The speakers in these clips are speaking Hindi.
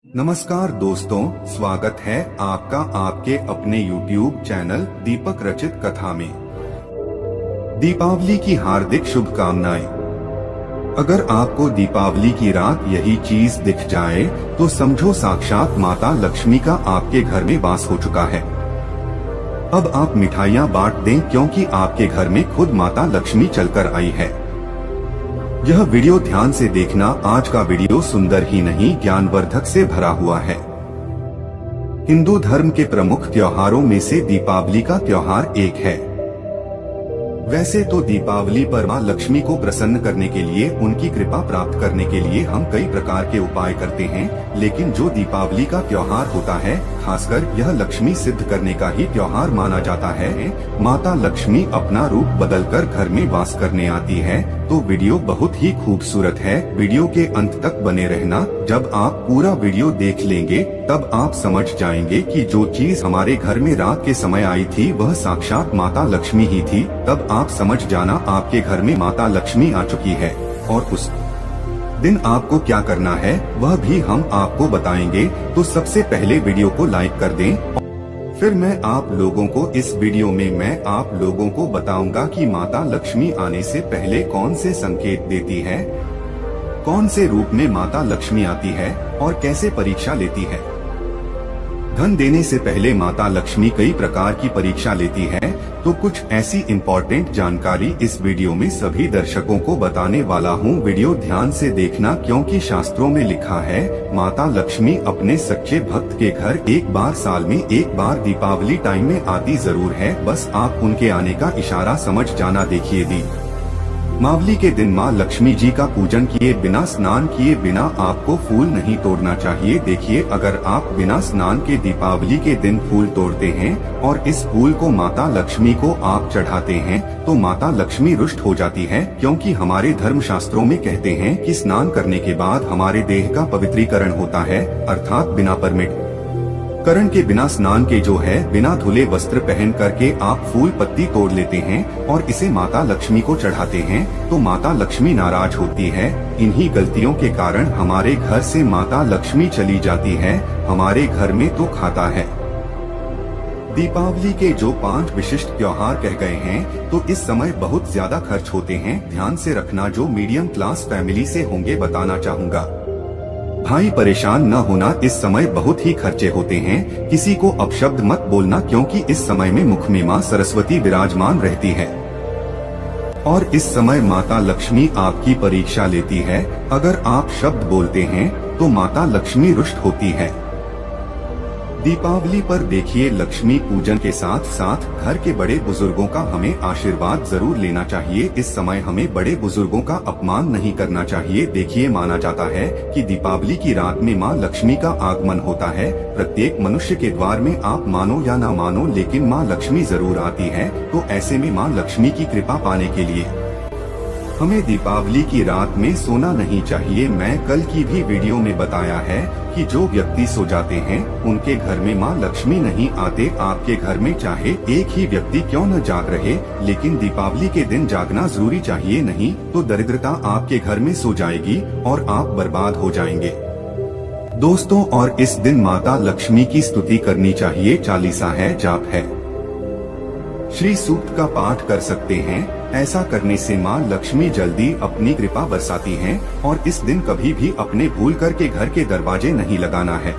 नमस्कार दोस्तों, स्वागत है आपका आपके अपने YouTube चैनल दीपक रचित कथा में। दीपावली की हार्दिक शुभकामनाएं। अगर आपको दीपावली की रात यही चीज दिख जाए तो समझो साक्षात माता लक्ष्मी का आपके घर में वास हो चुका है। अब आप मिठाइयाँ बांट दें क्योंकि आपके घर में खुद माता लक्ष्मी चलकर आई है। यह वीडियो ध्यान से देखना, आज का वीडियो सुंदर ही नहीं ज्ञानवर्धक से भरा हुआ है। हिंदू धर्म के प्रमुख त्योहारों में से दीपावली का त्योहार एक है। वैसे तो दीपावली पर मां लक्ष्मी को प्रसन्न करने के लिए, उनकी कृपा प्राप्त करने के लिए हम कई प्रकार के उपाय करते हैं, लेकिन जो दीपावली का त्योहार होता है, खासकर यह लक्ष्मी सिद्ध करने का ही त्योहार माना जाता है। माता लक्ष्मी अपना रूप बदलकर घर में वास करने आती है। तो वीडियो बहुत ही खूबसूरत है, वीडियो के अंत तक बने रहना। जब आप पूरा वीडियो देख लेंगे तब आप समझ जाएंगे कि जो चीज हमारे घर में रात के समय आई थी वह साक्षात माता लक्ष्मी ही थी। तब आप समझ जाना आपके घर में माता लक्ष्मी आ चुकी है। और उस दिन आपको क्या करना है वह भी हम आपको बताएंगे। तो सबसे पहले वीडियो को लाइक कर दें। फिर मैं आप लोगों को इस वीडियो में आप लोगों को बताऊंगा कि माता लक्ष्मी आने से पहले कौन से संकेत देती है, कौन से रूप में माता लक्ष्मी आती है और कैसे परीक्षा लेती है। धन देने से पहले माता लक्ष्मी कई प्रकार की परीक्षा लेती है। तो कुछ ऐसी इम्पोर्टेंट जानकारी इस वीडियो में सभी दर्शकों को बताने वाला हूँ। वीडियो ध्यान से देखना क्योंकि शास्त्रों में लिखा है माता लक्ष्मी अपने सच्चे भक्त के घर एक बार साल में एक बार दीपावली टाइम में आती जरूर है। बस आप उनके आने का इशारा समझ जाना। देखिए दीपावली के दिन माँ लक्ष्मी जी का पूजन किए बिना, स्नान किए बिना आपको फूल नहीं तोड़ना चाहिए। देखिए, अगर आप बिना स्नान के दीपावली के दिन फूल तोड़ते हैं और इस फूल को माता लक्ष्मी को आप चढ़ाते हैं तो माता लक्ष्मी रुष्ट हो जाती है। क्योंकि हमारे धर्म शास्त्रों में कहते हैं कि स्नान करने के बाद हमारे देह का पवित्रीकरण होता है, अर्थात बिना परमिट करण के, बिना स्नान के जो है, बिना धुले वस्त्र पहन करके आप फूल पत्ती तोड़ लेते हैं और इसे माता लक्ष्मी को चढ़ाते हैं तो माता लक्ष्मी नाराज होती है। इन्हीं गलतियों के कारण हमारे घर से माता लक्ष्मी चली जाती है, हमारे घर में तो खाता है। दीपावली के जो 5 विशिष्ट त्योहार कह गए हैं तो इस समय बहुत ज्यादा खर्च होते हैं। ध्यान से रखना, जो मीडियम क्लास फैमिली से होंगे बताना चाहूँगा। भाई परेशान न होना, इस समय बहुत ही खर्चे होते हैं। किसी को अपशब्द मत बोलना क्योंकि इस समय में मुख में माँ सरस्वती विराजमान रहती है और इस समय माता लक्ष्मी आपकी परीक्षा लेती है। अगर आप शब्द बोलते हैं तो माता लक्ष्मी रुष्ट होती है। दीपावली पर देखिए, लक्ष्मी पूजन के साथ साथ घर के बड़े बुजुर्गों का हमें आशीर्वाद जरूर लेना चाहिए। इस समय हमें बड़े बुजुर्गों का अपमान नहीं करना चाहिए। देखिए, माना जाता है कि दीपावली की रात में माँ लक्ष्मी का आगमन होता है। प्रत्येक मनुष्य के द्वार में आप मानो या ना मानो, लेकिन माँ लक्ष्मी जरूर आती है। तो ऐसे में माँ लक्ष्मी की कृपा पाने के लिए हमें दीपावली की रात में सोना नहीं चाहिए। मैं कल की भी वीडियो में बताया है कि जो व्यक्ति सो जाते हैं उनके घर में माँ लक्ष्मी नहीं आते। आपके घर में चाहे एक ही व्यक्ति क्यों न जाग रहे, लेकिन दीपावली के दिन जागना जरूरी चाहिए, नहीं तो दरिद्रता आपके घर में सो जाएगी और आप बर्बाद हो जाएंगे। दोस्तों, और इस दिन माता लक्ष्मी की स्तुति करनी चाहिए। चालीसा है, जाप है, श्री सूक्त का पाठ कर सकते हैं। ऐसा करने से माँ लक्ष्मी जल्दी अपनी कृपा बरसाती हैं। और इस दिन कभी भी अपने भूल करके घर के दरवाजे नहीं लगाना है।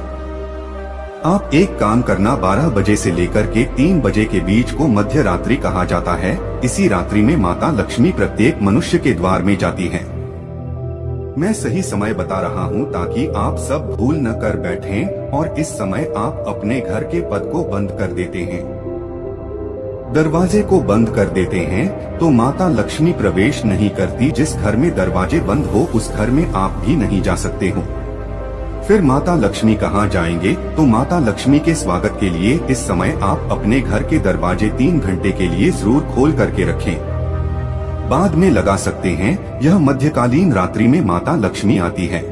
आप एक काम करना, 12 बजे से लेकर के 3 बजे के बीच को मध्य रात्रि कहा जाता है। इसी रात्रि में माता लक्ष्मी प्रत्येक मनुष्य के द्वार में जाती है। मैं सही समय बता रहा हूँ ताकि आप सब भूल न कर बैठें। और इस समय आप अपने घर के पद को बंद कर देते हैं, दरवाजे को बंद कर देते हैं तो माता लक्ष्मी प्रवेश नहीं करती। जिस घर में दरवाजे बंद हो उस घर में आप भी नहीं जा सकते हो। फिर माता लक्ष्मी कहाँ जाएंगे? तो माता लक्ष्मी के स्वागत के लिए इस समय आप अपने घर के दरवाजे 3 घंटे के लिए जरूर खोल करके रखें। बाद में लगा सकते हैं। यह मध्यकालीन रात्रि में माता लक्ष्मी आती है।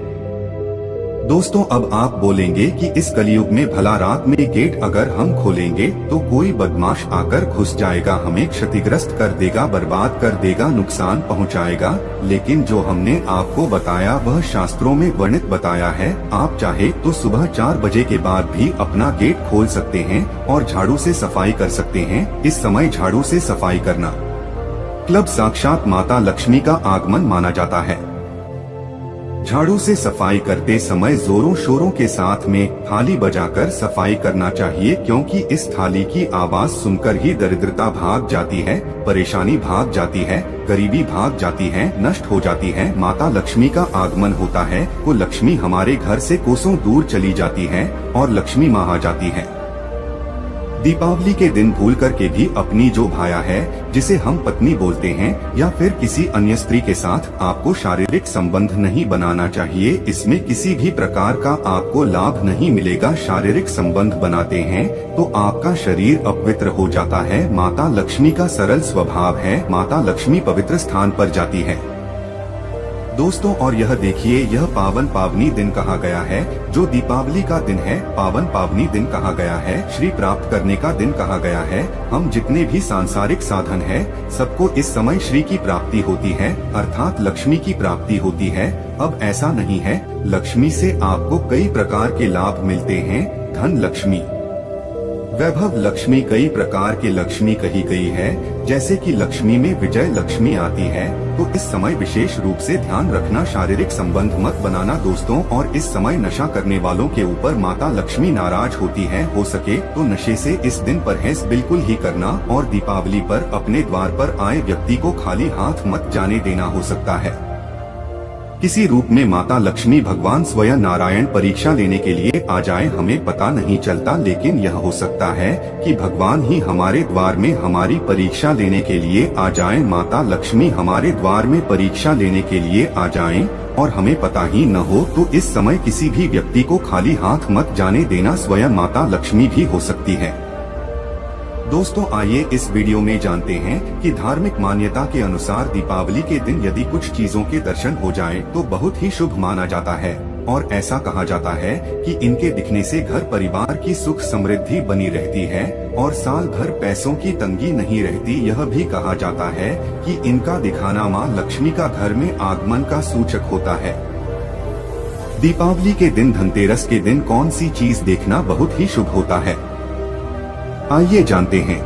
दोस्तों अब आप बोलेंगे कि इस कलयुग में भला रात में गेट अगर हम खोलेंगे तो कोई बदमाश आकर घुस जाएगा, हमें क्षतिग्रस्त कर देगा, बर्बाद कर देगा, नुकसान पहुंचाएगा। लेकिन जो हमने आपको बताया वह शास्त्रों में वर्णित बताया है। आप चाहे तो सुबह 4 बजे के बाद भी अपना गेट खोल सकते हैं और झाड़ू से सफाई कर सकते हैं। इस समय झाड़ू से सफाई करना मतलब साक्षात माता लक्ष्मी का आगमन माना जाता है। झाड़ू से सफाई करते समय जोरों शोरों के साथ में थाली बजाकर सफाई करना चाहिए, क्योंकि इस थाली की आवाज सुनकर ही दरिद्रता भाग जाती है, परेशानी भाग जाती है, गरीबी भाग जाती है, नष्ट हो जाती है। माता लक्ष्मी का आगमन होता है वो लक्ष्मी हमारे घर से कोसों दूर चली जाती है और लक्ष्मी माँ आ जाती है। दीपावली के दिन भूल करके भी अपनी जो भाया है, जिसे हम पत्नी बोलते हैं, या फिर किसी अन्य स्त्री के साथ आपको शारीरिक संबंध नहीं बनाना चाहिए। इसमें किसी भी प्रकार का आपको लाभ नहीं मिलेगा। शारीरिक संबंध बनाते हैं तो आपका शरीर अपवित्र हो जाता है। माता लक्ष्मी का सरल स्वभाव है, माता लक्ष्मी पवित्र स्थान पर जाती है। दोस्तों और यह देखिए, यह पावन पावनी दिन कहा गया है, जो दीपावली का दिन है। पावन पावनी दिन कहा गया है, श्री प्राप्त करने का दिन कहा गया है। हम जितने भी सांसारिक साधन है, सबको इस समय श्री की प्राप्ति होती है, अर्थात लक्ष्मी की प्राप्ति होती है। अब ऐसा नहीं है, लक्ष्मी से आपको कई प्रकार के लाभ मिलते हैं। धन लक्ष्मी, वैभव लक्ष्मी, कई प्रकार के लक्ष्मी कही गई है। जैसे कि लक्ष्मी में विजय लक्ष्मी आती है। तो इस समय विशेष रूप से ध्यान रखना, शारीरिक संबंध मत बनाना दोस्तों। और इस समय नशा करने वालों के ऊपर माता लक्ष्मी नाराज होती है। हो सके तो नशे से इस दिन परहेज बिल्कुल ही करना। और दीपावली पर अपने द्वार पर आए व्यक्ति को खाली हाथ मत जाने देना। हो सकता है किसी रूप में माता लक्ष्मी भगवान स्वयं नारायण परीक्षा लेने के लिए आ जाए, हमें पता नहीं चलता। लेकिन यह हो सकता है कि भगवान ही हमारे द्वार में हमारी परीक्षा लेने के लिए आ जाए। माता लक्ष्मी हमारे द्वार में परीक्षा लेने के लिए आ जाएं और हमें पता ही न हो। तो इस समय किसी भी व्यक्ति को खाली हाथ मत जाने देना, स्वयं माता लक्ष्मी भी हो सकती है। दोस्तों आइए इस वीडियो में जानते हैं कि धार्मिक मान्यता के अनुसार दीपावली के दिन यदि कुछ चीजों के दर्शन हो जाएं तो बहुत ही शुभ माना जाता है। और ऐसा कहा जाता है कि इनके दिखने से घर परिवार की सुख समृद्धि बनी रहती है और साल भर पैसों की तंगी नहीं रहती। यह भी कहा जाता है कि इनका दिखाना माँ लक्ष्मी का घर में आगमन का सूचक होता है। दीपावली के दिन, धनतेरस के दिन कौन सी चीज देखना बहुत ही शुभ होता है, आइए जानते हैं।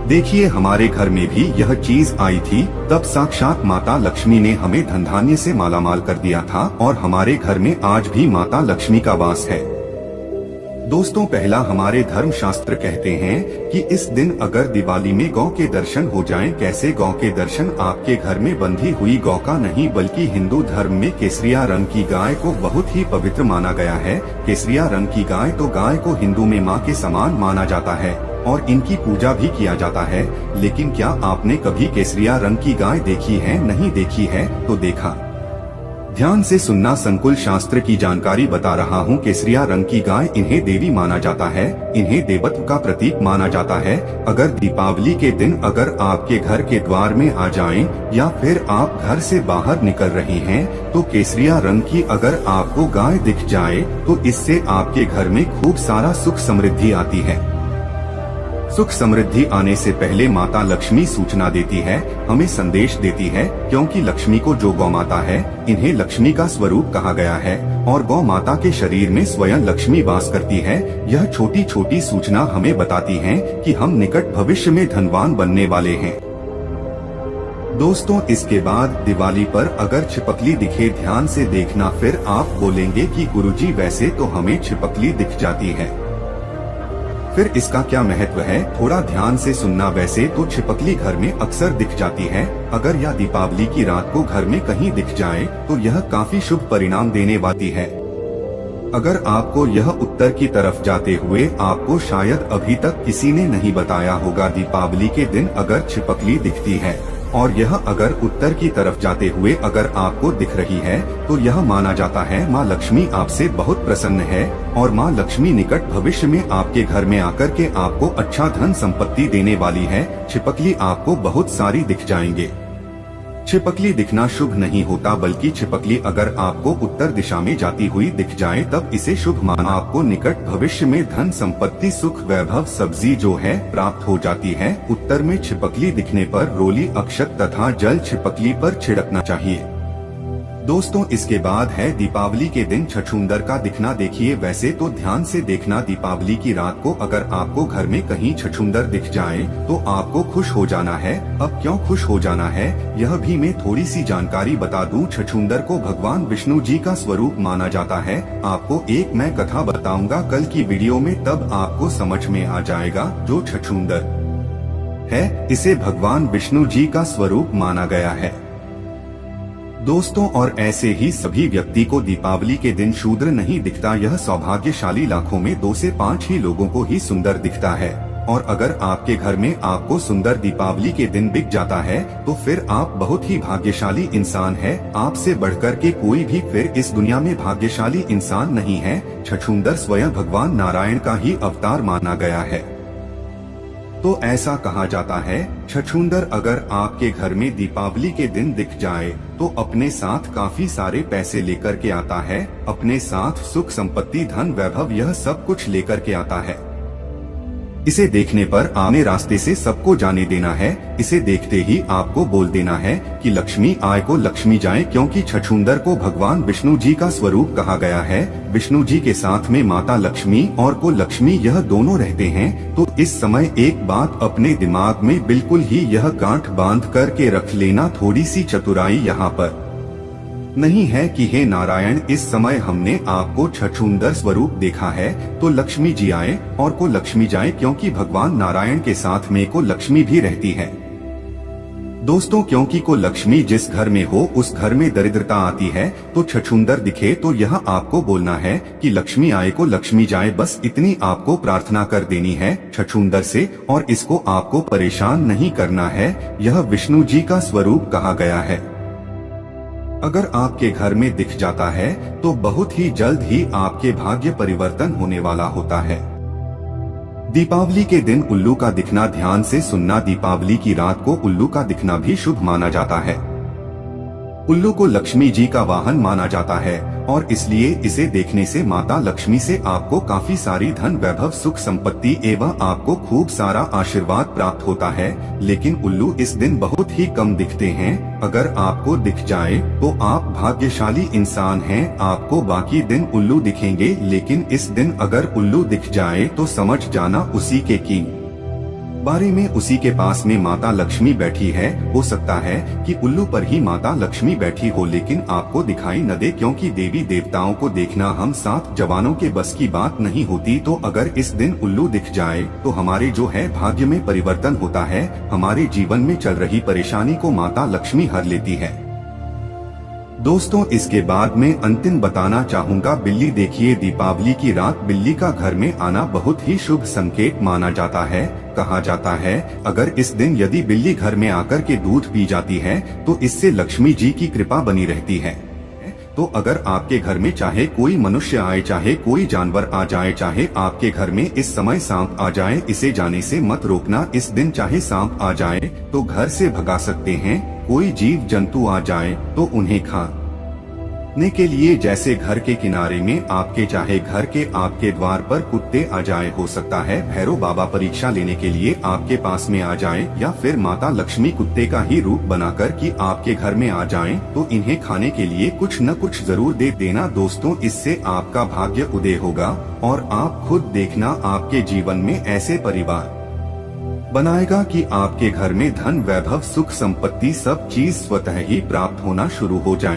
देखिए, हमारे घर में भी यह चीज आई थी, तब साक्षात माता लक्ष्मी ने हमें धन धान्य से मालामाल कर दिया था और हमारे घर में आज भी माता लक्ष्मी का वास है। दोस्तों पहला, हमारे धर्म शास्त्र कहते हैं कि इस दिन अगर दिवाली में गौ के दर्शन हो जाएं। कैसे गौ के दर्शन? आपके घर में बंधी हुई गौ का नहीं, बल्कि हिंदू धर्म में केसरिया रंग की गाय को बहुत ही पवित्र माना गया है। केसरिया रंग की गाय, तो गाय को हिंदू में माँ के समान माना जाता है और इनकी पूजा भी किया जाता है। लेकिन क्या आपने कभी केसरिया रंग की गाय देखी है? नहीं देखी है तो देखा, ध्यान से सुनना। संकुल शास्त्र की जानकारी बता रहा हूँ। केसरिया रंग की गाय, इन्हें देवी माना जाता है, इन्हें देवत्व का प्रतीक माना जाता है। अगर दीपावली के दिन अगर आपके घर के द्वार में आ जाएं या फिर आप घर से बाहर निकल रही हैं, तो केसरिया रंग की अगर आपको गाय दिख जाए तो इससे आपके घर में खूब सारा सुख समृद्धि आती है। सुख समृद्धि आने से पहले माता लक्ष्मी सूचना देती है, हमें संदेश देती है, क्योंकि लक्ष्मी को जो गौ माता है, इन्हें लक्ष्मी का स्वरूप कहा गया है और गौ माता के शरीर में स्वयं लक्ष्मी वास करती है। यह छोटी छोटी सूचना हमें बताती है कि हम निकट भविष्य में धनवान बनने वाले हैं। दोस्तों इसके बाद दिवाली पर अगर छिपकली दिखे, ध्यान से देखना। फिर आप बोलेंगे कि गुरुजी वैसे तो हमें छिपकली दिख जाती है, फिर इसका क्या महत्व है? थोड़ा ध्यान से सुनना। वैसे तो छिपकली घर में अक्सर दिख जाती है, अगर यह दीपावली की रात को घर में कहीं दिख जाए तो यह काफी शुभ परिणाम देने वाली है। अगर आपको यह उत्तर की तरफ जाते हुए आपको शायद अभी तक किसी ने नहीं बताया होगा, दीपावली के दिन अगर छिपकली दिखती है और यह अगर उत्तर की तरफ जाते हुए अगर आपको दिख रही है, तो यह माना जाता है माँ लक्ष्मी आपसे बहुत प्रसन्न है और माँ लक्ष्मी निकट भविष्य में आपके घर में आकर के आपको अच्छा धन संपत्ति देने वाली है। छिपकली आपको बहुत सारी दिख जाएंगे। छिपकली दिखना शुभ नहीं होता, बल्कि छिपकली अगर आपको उत्तर दिशा में जाती हुई दिख जाए तब इसे शुभ माना। आपको निकट भविष्य में धन संपत्ति सुख वैभव सब्जी जो है प्राप्त हो जाती है। उत्तर में छिपकली दिखने पर रोली अक्षत तथा जल छिपकली पर छिड़कना चाहिए। दोस्तों, इसके बाद है दीपावली के दिन छछूंदर का दिखना। देखिए, वैसे तो ध्यान से देखना, दीपावली की रात को अगर आपको घर में कहीं छछूंदर दिख जाए तो आपको खुश हो जाना है। अब क्यों खुश हो जाना है, यह भी मैं थोड़ी सी जानकारी बता दूं। छछूंदर को भगवान विष्णु जी का स्वरूप माना जाता है। आपको एक मैं कथा बताऊंगा कल की वीडियो में, तब आपको समझ में आ जाएगा। जो छछूंदर है, इसे भगवान विष्णु जी का स्वरूप माना गया है। दोस्तों, और ऐसे ही सभी व्यक्ति को दीपावली के दिन शूद्र नहीं दिखता। यह सौभाग्यशाली लाखों में 2 से 5 ही लोगों को ही सुंदर दिखता है। और अगर आपके घर में आपको सुंदर दीपावली के दिन दिख जाता है तो फिर आप बहुत ही भाग्यशाली इंसान है। आपसे बढ़कर के कोई भी फिर इस दुनिया में भाग्यशाली इंसान नहीं है। छछूंदर स्वयं भगवान नारायण का ही अवतार माना गया है। तो ऐसा कहा जाता है, छछूंदर अगर आपके घर में दीपावली के दिन दिख जाए तो अपने साथ काफी सारे पैसे लेकर के आता है। अपने साथ सुख संपत्ति धन वैभव यह सब कुछ लेकर के आता है। इसे देखने पर आने रास्ते से सबको जाने देना है। इसे देखते ही आपको बोल देना है कि लक्ष्मी आए को लक्ष्मी जाए, क्योंकि छछूंदर को भगवान विष्णु जी का स्वरूप कहा गया है। विष्णु जी के साथ में माता लक्ष्मी और को लक्ष्मी यह दोनों रहते हैं। तो इस समय एक बात अपने दिमाग में बिल्कुल ही यह गांठ बांध करके रख लेना, थोड़ी सी चतुराई यहाँ पर नहीं है कि हे नारायण, इस समय हमने आपको छछूंदर स्वरूप देखा है तो लक्ष्मी जी आए और को लक्ष्मी जाए, क्योंकि भगवान नारायण के साथ में को लक्ष्मी भी रहती है। दोस्तों, क्योंकि को लक्ष्मी जिस घर में हो उस घर में दरिद्रता आती है। तो छछूंदर दिखे तो यह आपको बोलना है कि लक्ष्मी आए को लक्ष्मी जाए, बस इतनी आपको प्रार्थना कर देनी है छछूंदर से, और इसको आपको परेशान नहीं करना है। यह विष्णु जी का स्वरूप कहा गया है। अगर आपके घर में दिख जाता है तो बहुत ही जल्द ही आपके भाग्य परिवर्तन होने वाला होता है। दीपावली के दिन उल्लू का दिखना, ध्यान से सुनना, दीपावली की रात को उल्लू का दिखना भी शुभ माना जाता है। उल्लू को लक्ष्मी जी का वाहन माना जाता है और इसलिए इसे देखने से माता लक्ष्मी से आपको काफी सारी धन वैभव सुख संपत्ति एवं आपको खूब सारा आशीर्वाद प्राप्त होता है। लेकिन उल्लू इस दिन बहुत ही कम दिखते हैं। अगर आपको दिख जाए तो आप भाग्यशाली इंसान हैं। आपको बाकी दिन उल्लू दिखेंगे, लेकिन इस दिन अगर उल्लू दिख जाए तो समझ जाना उसी के की बारे में उसी के पास में माता लक्ष्मी बैठी है। हो सकता है कि उल्लू पर ही माता लक्ष्मी बैठी हो, लेकिन आपको दिखाई न दे, क्योंकि देवी देवताओं को देखना हम 7 जवानों के बस की बात नहीं होती। तो अगर इस दिन उल्लू दिख जाए तो हमारे जो है भाग्य में परिवर्तन होता है। हमारे जीवन में चल रही परेशानी को माता लक्ष्मी हर लेती है। दोस्तों, इसके बाद में अंतिम बताना चाहूँगा, बिल्ली देखिए, दीपावली की रात बिल्ली का घर में आना बहुत ही शुभ संकेत माना जाता है। कहा जाता है अगर इस दिन यदि बिल्ली घर में आकर के दूध पी जाती है तो इससे लक्ष्मी जी की कृपा बनी रहती है। तो अगर आपके घर में चाहे कोई मनुष्य आए, चाहे कोई जानवर आ जाए, चाहे आपके घर में इस समय सांप आ जाए, इसे जाने से मत रोकना। इस दिन चाहे सांप आ जाए तो घर से भगा सकते हैं। कोई जीव जंतु आ जाए तो उन्हें खाने के लिए, जैसे घर के किनारे में आपके, चाहे घर के आपके द्वार पर कुत्ते आ जाए, हो सकता है भैरव बाबा परीक्षा लेने के लिए आपके पास में आ जाए, या फिर माता लक्ष्मी कुत्ते का ही रूप बनाकर कि आपके घर में आ जाएं, तो इन्हें खाने के लिए कुछ न कुछ जरूर दे देना। दोस्तों, इससे आपका भाग्य उदय होगा और आप खुद देखना आपके जीवन में ऐसे परिवार बनाएगा कि आपके घर में धन वैभव सुख संपत्ति सब चीज स्वतः ही प्राप्त होना शुरू हो जाए।